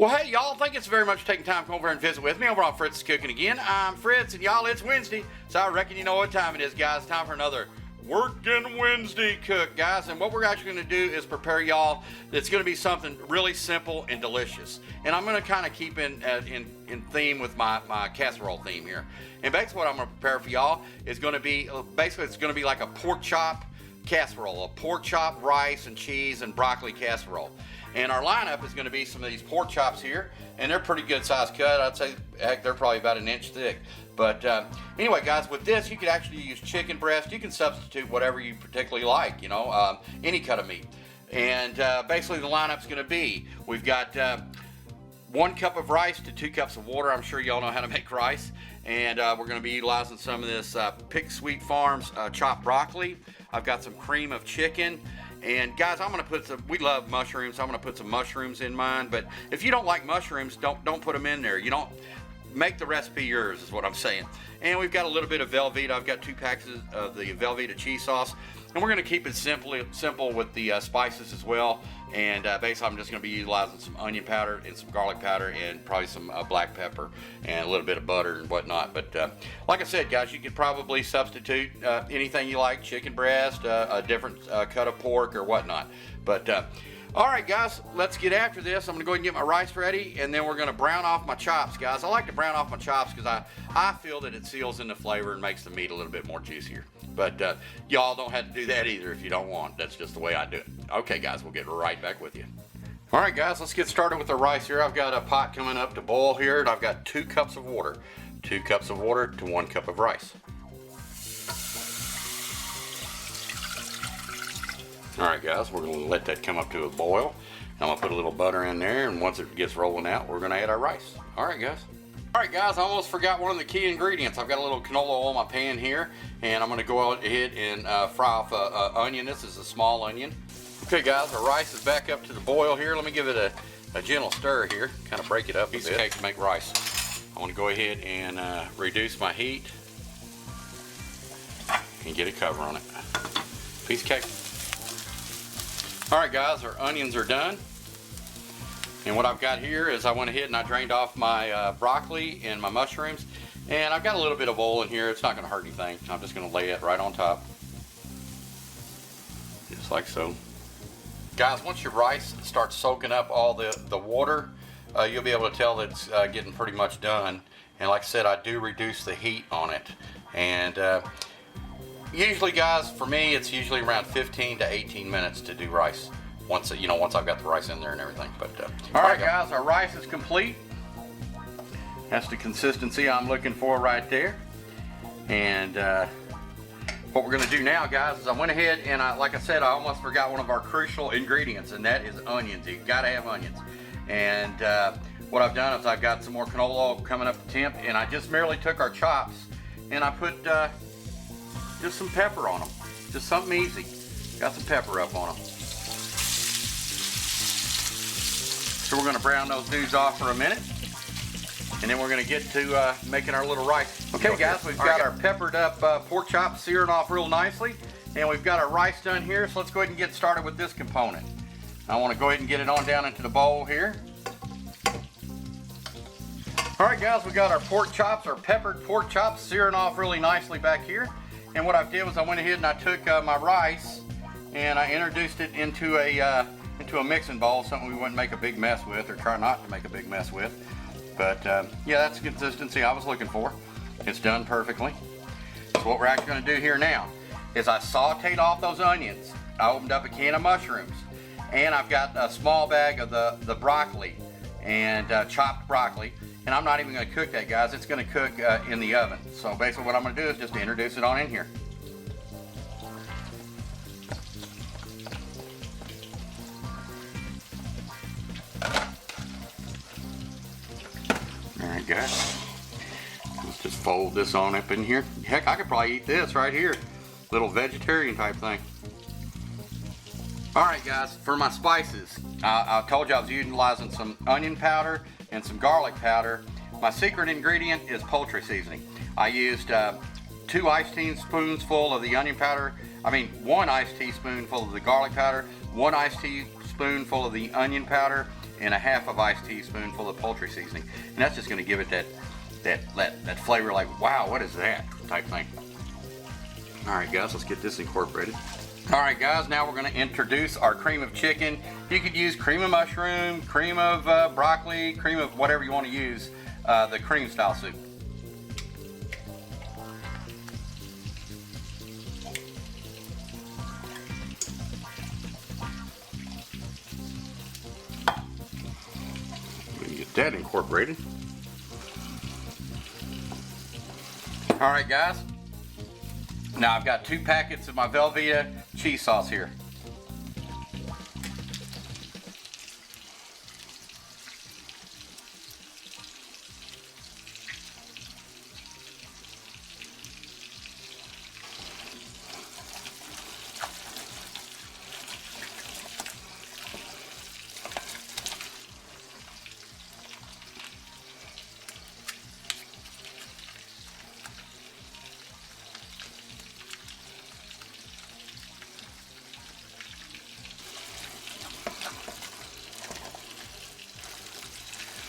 Well, hey, y'all, thank you so very much for taking time to come over and visit with me over on Fritz's Cooking again. I'm Fritz, and y'all, it's Wednesday, so I reckon you know what time it is, guys. Time for another Workin' Wednesday cook, guys. And what we're actually going to do is prepare y'all. It's going to be something really simple and delicious. And I'm going to kind of keep in theme with my casserole theme here. And basically what I'm going to prepare for y'all is going to be, basically it's going to be like a pork chop casserole, a pork chop, rice, and cheese, and broccoli casserole. And our lineup is going to be some of these pork chops here, and they're pretty good size cut. I'd say, heck, they're probably about an inch thick. But anyway, guys, with this, you could actually use chicken breast. You can substitute whatever you particularly like, you know, any cut of meat. And basically the lineup's going to be, we've got 1 cup of rice to 2 cups of water. I'm sure y'all know how to make rice. And we're going to be utilizing some of this Pick Sweet Farms chopped broccoli. I've got some cream of chicken. And guys, I'm going to put some, we love mushrooms, so I'm going to put some mushrooms in mine. But if you don't like mushrooms, don't put them in there. You don't, make the recipe yours is what I'm saying. And we've got a little bit of Velveeta. I've got 2 packs of the Velveeta cheese sauce. And we're going to keep it simple with the spices as well. And basically I'm just going to be utilizing some onion powder and some garlic powder and probably some black pepper and a little bit of butter and whatnot. But like I said, guys, you could probably substitute anything you like, chicken breast, a different cut of pork or whatnot. But all right, guys, let's get after this. I'm going to go ahead and get my rice ready, and then we're going to brown off my chops, guys. I like to brown off my chops because I feel that it seals in the flavor and makes the meat a little bit more juicier. But y'all don't have to do that either if you don't want. That's just the way I do it. Okay, guys, we'll get right back with you. All right, guys, let's get started with the rice here. I've got a pot coming up to boil here, and I've got 2 cups of water. 2 cups of water to 1 cup of rice. All right, guys, we're going to let that come up to a boil. I'm going to put a little butter in there, and once it gets rolling out, we're going to add our rice. All right, guys. All right, guys, I almost forgot one of the key ingredients. I've got a little canola oil in my pan here, and I'm going to go ahead and fry off an onion. This is a small onion. Okay, guys, our rice is back up to the boil here. Let me give it a gentle stir here, kind of break it up a bit. Piece of cake to make rice. I want to go ahead and reduce my heat and get a cover on it. Piece of cake. All right, guys, our onions are done. And what I've got here is I went ahead and I drained off my broccoli and my mushrooms. And I've got a little bit of oil in here. It's not going to hurt anything. I'm just going to lay it right on top. Just like so. Guys, once your rice starts soaking up all the water, you'll be able to tell that it's getting pretty much done. And like I said, I do reduce the heat on it. And usually, guys, for me, it's usually around 15 to 18 minutes to do rice. Once I've got the rice in there and everything. But all right, guys, our rice is complete. That's the consistency I'm looking for right there. And what we're going to do now, guys, is I went ahead and like I said, I almost forgot one of our crucial ingredients, and that is onions. You got to have onions. And what I've done is I've got some more canola oil coming up to temp, and I just merely took our chops and I put just some pepper on them. Just something easy. Got some pepper up on them. So we're going to brown those dudes off for a minute. And then we're going to get to making our little rice. Okay, guys, we've got our peppered up pork chops searing off real nicely. And we've got our rice done here. So let's go ahead and get started with this component. I want to go ahead and get it on down into the bowl here. All right, guys, we got our pork chops, our peppered pork chops searing off really nicely back here. And what I did was I went ahead and I took my rice and I introduced it into a mixing bowl, something we wouldn't make a big mess with, or try not to make a big mess with. But yeah, that's the consistency I was looking for. It's done perfectly. So what we're actually going to do here now is I sauteed off those onions. I opened up a can of mushrooms, and I've got a small bag of the broccoli and chopped broccoli. And I'm not even going to cook that, guys. It's going to cook in the oven. So basically what I'm going to do is just introduce it on in here. All right, guys. Let's just fold this on up in here. Heck, I could probably eat this right here. Little vegetarian type thing. All right, guys, for my spices, I told you I was utilizing some onion powder and some garlic powder. My secret ingredient is poultry seasoning. I used 2 iced teaspoonsful of the onion powder. 1 iced teaspoonful of the garlic powder, 1 iced teaspoonful of the onion powder, and a half of iced teaspoonful of poultry seasoning. And that's just going to give it that flavor, like, wow, what is that type thing. All right, guys, let's get this incorporated. All right, guys, now we're going to introduce our cream of chicken. You could use cream of mushroom, cream of broccoli, cream of whatever you want to use, the cream style soup. We can get that incorporated. All right, guys. Now I've got 2 packets of my Velveeta cheese sauce here.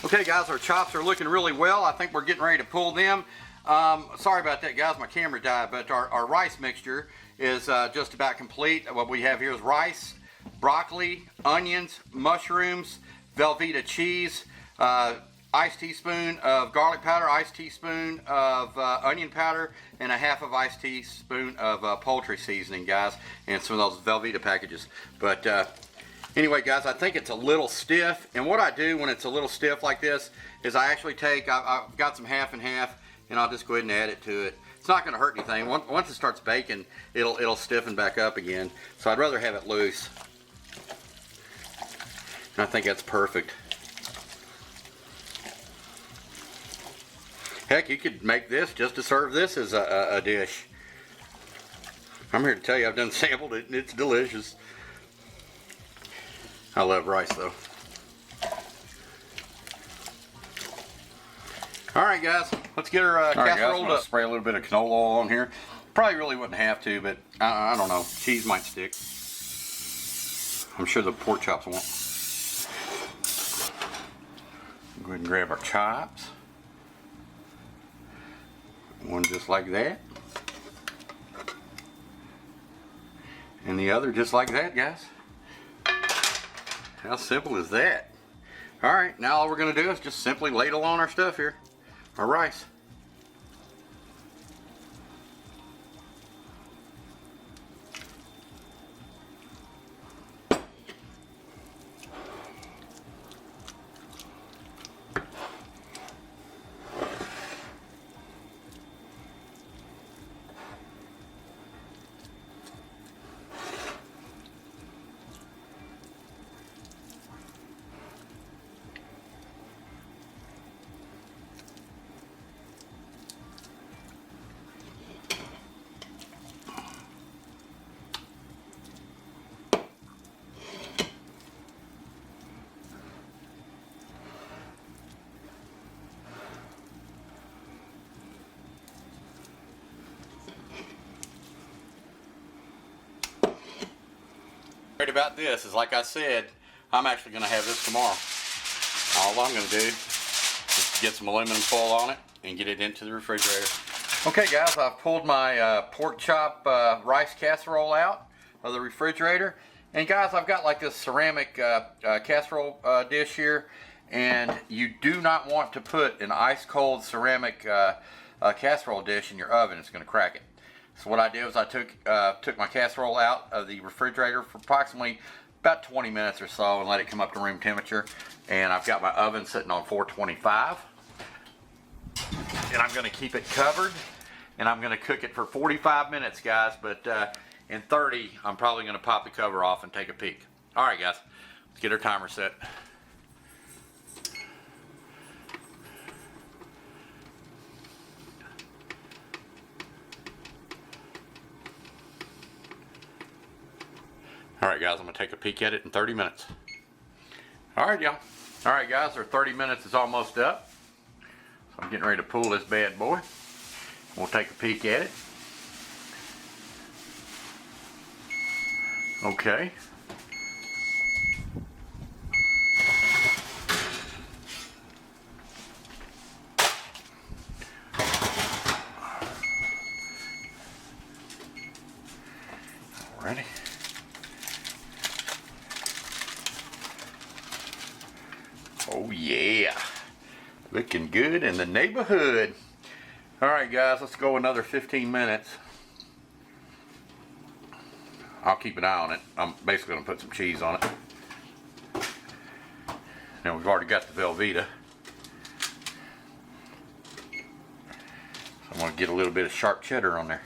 Okay, guys, our chops are looking really well. I think we're getting ready to pull them. Sorry about that, guys, my camera died, but our rice mixture is just about complete. What we have here is rice, broccoli, onions, mushrooms, Velveeta cheese, iced teaspoon of garlic powder, iced teaspoon of onion powder, and a half of iced teaspoon of poultry seasoning, guys, and some of those Velveeta packages. But anyway, guys, I think it's a little stiff, and what I do when it's a little stiff like this is I actually take, I've got some half and half, and I'll just go ahead and add it to it. It's not going to hurt anything. Once it starts baking, it'll stiffen back up again. So I'd rather have it loose. And I think that's perfect. Heck, you could make this just to serve this as a dish. I'm here to tell you, I've done sampled it, and it's delicious. I love rice, though. All right, guys, let's get our casserole up. Spray a little bit of canola oil on here. Probably really wouldn't have to, but I don't know. Cheese might stick. I'm sure the pork chops won't. Go ahead and grab our chops. One just like that. And the other just like that, guys. How simple is that? All right, now all we're going to do is just simply ladle on our stuff here, our rice. Great about this is, like I said, I'm actually going to have this tomorrow. All I'm going to do is get some aluminum foil on it and get it into the refrigerator. Okay, guys, I've pulled my pork chop rice casserole out of the refrigerator. And guys, I've got like this ceramic casserole dish here, and you do not want to put an ice cold ceramic casserole dish in your oven. It's going to crack it. So what I did was I took my casserole out of the refrigerator for approximately about 20 minutes or so and let it come up to room temperature. And I've got my oven sitting on 425. And I'm going to keep it covered, and I'm going to cook it for 45 minutes, guys. But in 30, I'm probably going to pop the cover off and take a peek. All right, guys, let's get our timer set. All right, guys, I'm going to take a peek at it in 30 minutes. All right, y'all. All right, guys, our 30 minutes is almost up. So I'm getting ready to pull this bad boy. We'll take a peek at it. Okay. Ready? Oh yeah, looking good in the neighborhood. All right guys, let's go another 15 minutes. I'll keep an eye on it. I'm basically gonna put some cheese on it. Now we've already got the Velveeta. So I'm gonna get a little bit of sharp cheddar on there.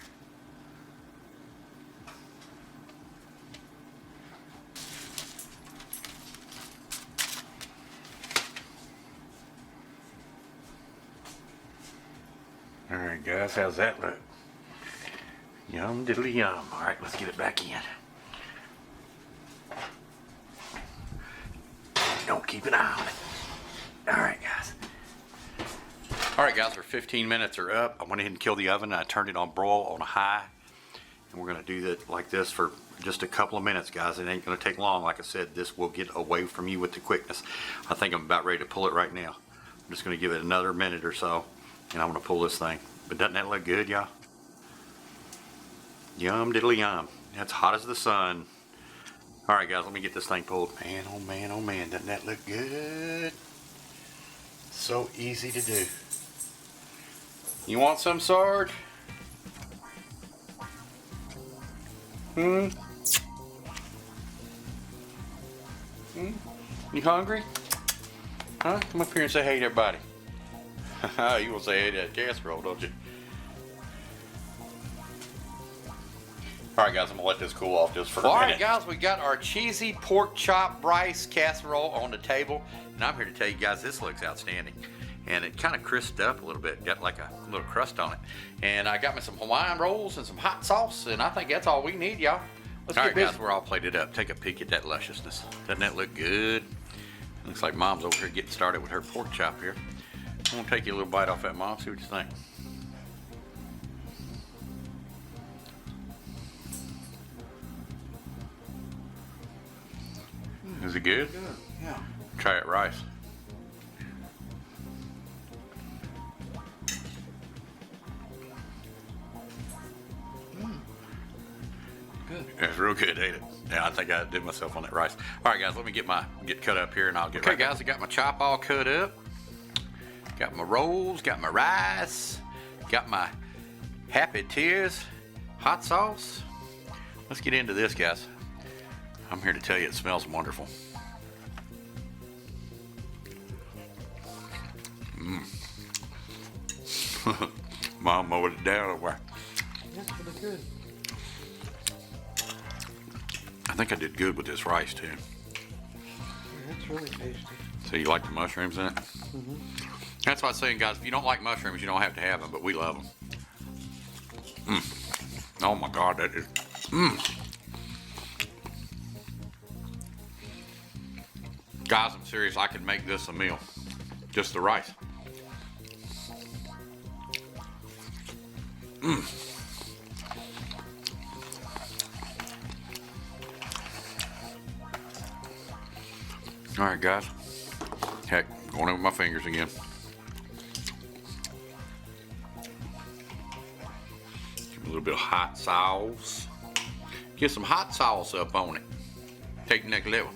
Alright guys, how's that look? Yum diddly yum. Alright, let's get it back in. Don't keep an eye on it. Alright guys. Alright guys, our 15 minutes are up. I went ahead and killed the oven and I turned it on broil on a high. And we're going to do that like this for just a couple of minutes guys. It ain't going to take long. Like I said, this will get away from you with the quickness. I think I'm about ready to pull it right now. I'm just going to give it another minute or so. And I'm going to pull this thing. But doesn't that look good, y'all? Yum diddly yum. That's hot as the sun. Alright guys, let me get this thing pulled. Man, oh man, oh man. Doesn't that look good? So easy to do. You want some, Sarge? Hmm? You hungry? Huh? Come up here and say hey to everybody. You will say hey to that casserole, don't you? Alright guys, I'm going to let this cool off just for a minute. Alright guys, we got our cheesy pork chop rice casserole on the table. And I'm here to tell you guys, this looks outstanding. And it kind of crisped up a little bit. Got like a little crust on it. And I got me some Hawaiian rolls and some hot sauce. And I think that's all we need, y'all. Let's get busy. Alright guys, we're all plated up. Take a peek at that lusciousness. Doesn't that look good? Looks like Mom's over here getting started with her pork chop here. I'm gonna take you a little bite off that, Mom. See what you think. Is it good? Good. Yeah. Try it rice. Good. It's real good, ain't it? Yeah, I think I did myself on that rice. All right, guys, let me get cut up here, and I'll get. Okay, guys, I got my chop all cut up. Got my rolls, got my rice, got my happy tears, hot sauce. Let's get into this, guys. I'm here to tell you it smells wonderful. Mom mowed it down over there. That's pretty good. I think I did good with this rice too. Yeah, that's really tasty. So you like the mushrooms in it? Mm-hmm. That's why I was saying, guys, if you don't like mushrooms, you don't have to have them, but we love them. Oh my God, that is. Guys, I'm serious. I could make this a meal. Just the rice. All right, guys. Heck, going over my fingers again. Give a little bit of hot sauce. Get some hot sauce up on it. Take the next level.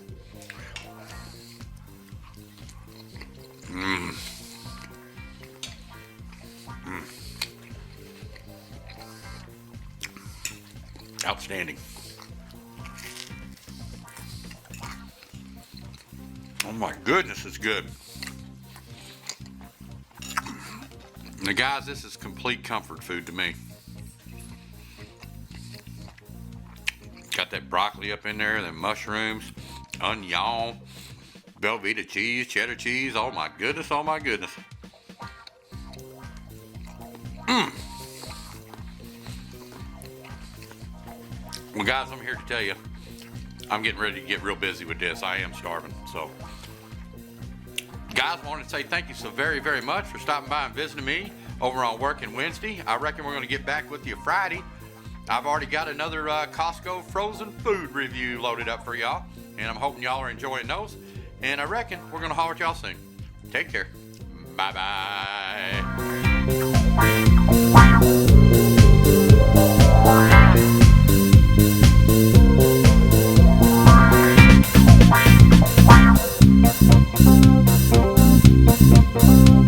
Outstanding. Oh my goodness, it's good. Now guys, this is complete comfort food to me. Got that broccoli up in there, the mushrooms, onion, Velveeta cheese, cheddar cheese. Oh my goodness, oh my goodness. Well guys, I'm here to tell you, I'm getting ready to get real busy with this. I am starving, so. Guys, I wanted to say thank you so very, very much for stopping by and visiting me over on Workin Wednesday. I reckon we're going to get back with you Friday. I've already got another Costco frozen food review loaded up for y'all, and I'm hoping y'all are enjoying those. And I reckon we're going to holler at y'all soon. Take care. Bye-bye. Bye.